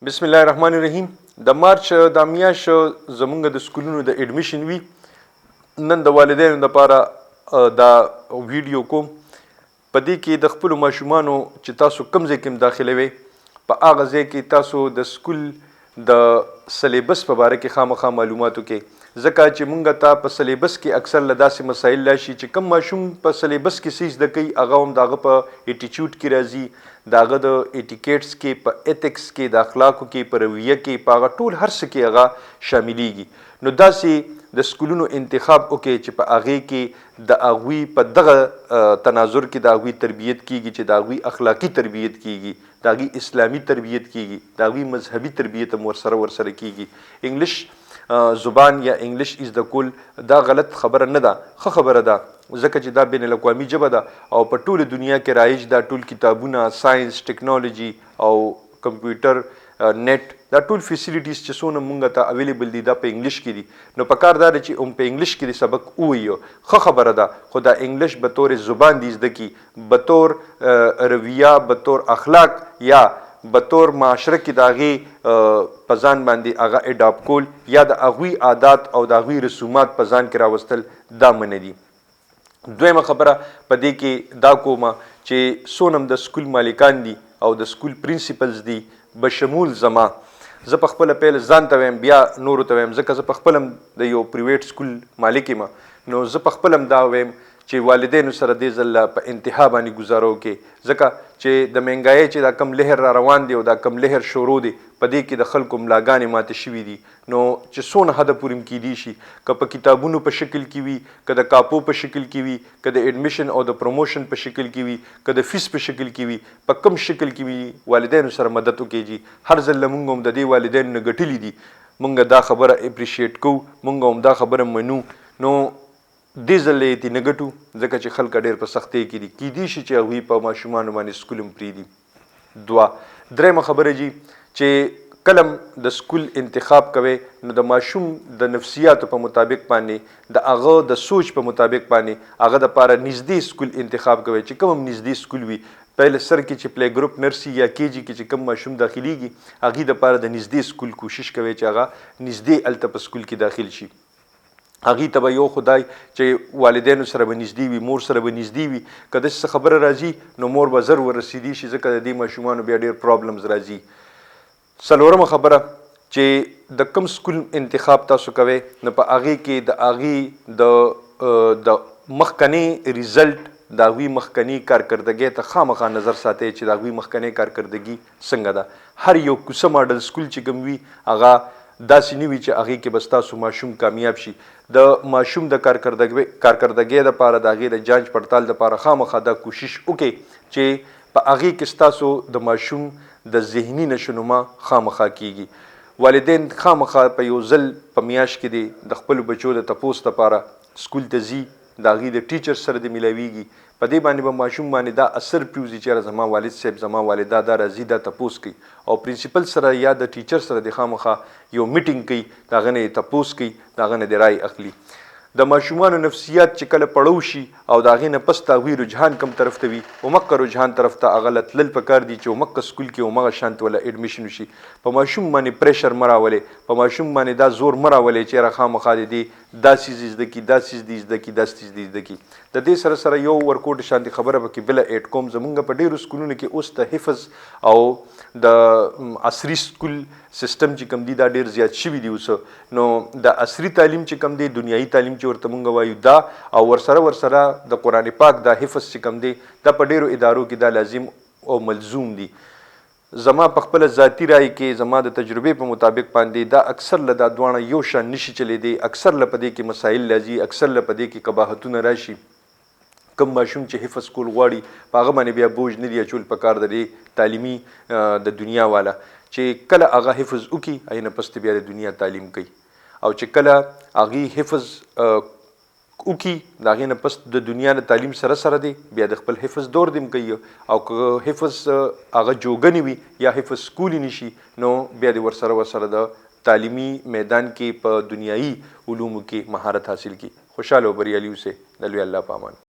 بسم الله الرحمن الرحیم. د مارچ د میاشت زمونږ د سکولونو د اډمیشن وی نن د والدینو لپاره دا ویډیو کوم. په دې کې د خپل ماشومانو چې تاسو کوم ځای کې داخلوي په هغه ځای کې تاسو د سکول د سلیبس په اړه کې خامخا معلوماتو کې ځکه چې مونږ ته په سلیبس کې اکثر لداسې مسایل راشي چې کوم ماشوم په سلیبس کې څه زده کوي هغه هم دغه په ایټیټیوډ کې راځي، دغه د ایټیکیټس کې، په ایتکس کې، د اخلاقو کې، په رویه کې، په هغه ټول هر څه کې هغه شاملیږي. نو داسې د سکولونو انتخاب وکړي چې په هغې کې د هغوی په دغه تناظر کې د هغوی تربیت کیږي، چې د هغوی اخلاقي تربیت کیږي، د هغوی اسلامي تربیت کیږي، د هغوی مذهبي تربیت هم ورسره کیږي. انګلیش زبان یا انګلیش از د کول دا غلط خبره نه ده، ښه خبره ده، ځکه چې دا بین الاقوامي ژبه ده او په ټوله دنیا کې رایج ده. ټول کتابونه، ساينس، ټیکنالوژي او کمپیوټر، نیټ، دا ټول فیسیلیټیز چې څونه مونږ ته اویلیبل دي دا په انګلیش کې دي. نو پکار دا چې هم په انګلیش کې د سبق ووایو، ښه خبره ده، خو دا انګلیش به طور زبان دي زده کی، به طور رویه، به طور اخلاق یا به طور معاشره کې د هغې په ځان باندې هغه اډاپټ کول یا د هغوی عادات او د هغوی رسومات په ځان کې راوستل دا منع دي. دویمه خبره په دې کې دا کومه چې څونه د سکول مالکان دي او د سکول پرنسپلز دي بشمول زما، زه په خپله پیل ځان ته ویم بیا نورو ته ویم، ځکه زه په خپل هم د یو پریویټ سکول مالک یم. نو زه په خپل هم دا ویم چې والدینو سره دې ځل په انتها باندې ګزارو کې، ځکه چې د مهنګایۍ چې دا کم لهر را روان دی او دا کم لهر شروع دی په دې کې د خلکو ملاګانې ماتې شوي دي. نو چې څونه حده پورې کیدی شي که په کتابونو په شکل کې وي، که د کاپو په شکل کې وي، که د ایډمیشن او د پروموشن په شکل کې وي، که د فیس په شکل کې وي، په کم شکل کې وي، والدینو سره مدد وکړي. هر ځل مونږ هم د دې والدینو نه ګټلي دي، مونږ دا خبره اپریشیټ کوو، مونږ هم دا خبره منو. نو دې ځل یې دې نه ګټو ځکه چې خلک ډېر په سختۍ کې دي، کیدی شي چې هغوی په ماشومانو باندې سکول هم پرېږدي. درېیمه خبره جي چې کله د سکول انتخاب کوئ نو د ماشوم د نفسیاتو په مطابق باندې د هغه د سوچ په مطابق باندې هغه دپاره نږدې سکول انتخاب کوئ چې کوم هم نږدې سکول وي. پیل سر کې چې پلی ګروپ نرسي یا کیجي کې چې کوم ماشوم داخلیږي هغې دپاره د نږدې سکول کوشش کوئ چې هغه نږدې هلته په سکول کې داخل شي. هغې ته به یو خدای چې والدینو سره به نږدې وي، مور سره به نږدې وي، که داسې څه خبره راځي نو مور به زر ورسېدي شي، ځکه د دې ماشومانو بیا ډېر پرابلمز راځي. څلورمه خبره چې د کوم سکول انتخاب تاسو کوئ نو په هغې کې د هغې د مخکنی ریزلټ، د هغوی مخکنی کارکردګۍ ته خامخا نظر ساتئ چې د هغوی مخکنی کارکردګي څنګه ده. هر یو کوڅه ماډل سکول چې کوم وي هغه داسې نه وي چې هغې کې به ستاسو ماشوم کامیاب شي. د ماشوم د کارکردګۍ دپاره د هغې د جانچ پړتال دپاره خامخا دا کوشش وکړئ چې په هغې کې ستاسو د ماشوم د ذهني نشوونما خامخا کیږي. والدین خامخا په یو ځل په میاشت کې د خپلو بچو د تپوس دپاره سکول ته ځي، د هغې د ټیچر سره د میلاویږي، په دې باندې به ماشوم باندې دا اثر پرېوځي چې یاره زما والد صاحب، زما والده دا راځي دا تپوس کوي، او پرنسپل سره یا د ټیچر سره د خامخا یو میټینګ کوي، د هغه نه یې تپوس کوي، د هغه نه د رای اخلي. د ماشومانو نفسیات چې کله پړو شي او د هغې نه پس د هغوی رجحان کم طرف ته وي، همغه رجحان طرف ته هغه له تلل پکار دي چې همغه سکول کې همغه شانت وله ایډمیشن وشي. په ماشوم باندې پریشر مه راولئ، په ماشوم باندې دا زور مه راولئ چې یاره خامخا د دې دا څیز زده کي، دا څیز دې زده کي، دا څیز دې زده کي. د دې سره سره یو ورکوټ شانتي خبره پکې بله ایډ کوم. زمونږ په ډېرو سکولونو کې اوس د حفظ او د عصري سکول سیستم چې کوم دی دا ډېر زیات شوي دي اوس. نو د عصري تعلیم چې کوم دی، دنیایي تعلیم چې ورته مونږ وایو، دا او ورسره د قرآن پاک دا حفظ چې کوم دی دا په ډېرو ادارو کې دا لازم او ملزوم دي. زما په خپله ذاتي رای کې زما د تجربې په مطابق باندې دا اکثر له دا دواړه یو شان نشي چلیدی، اکثر له په دې کې مسایل راځي، اکثر له په دې کې قباحتونه راشي. کم ماشوم چې حفظ کول غواړي په هغه باندې بیا بوج نه دی اچول پکار د دې تعلیمي د دنیا والا چې کله هغه حفظ وکړي هغې نه پس بیا د دنیا تعلیم کوي، او چې کله هغې حفظ وکړي د هغې نه پس د دنیا د تعلیم سره دی بیا د خپل حفظ دور دې هم کوي. او که حفظ هغه جوګنې وي یا حفظ سکولی نشي نو بیا د ورسره د تعلیمي میدان کې په دنیایي علومو کې مهارت حاصل کړي. خوشحاله او بریالي اوسئ. د لوی الله په امان.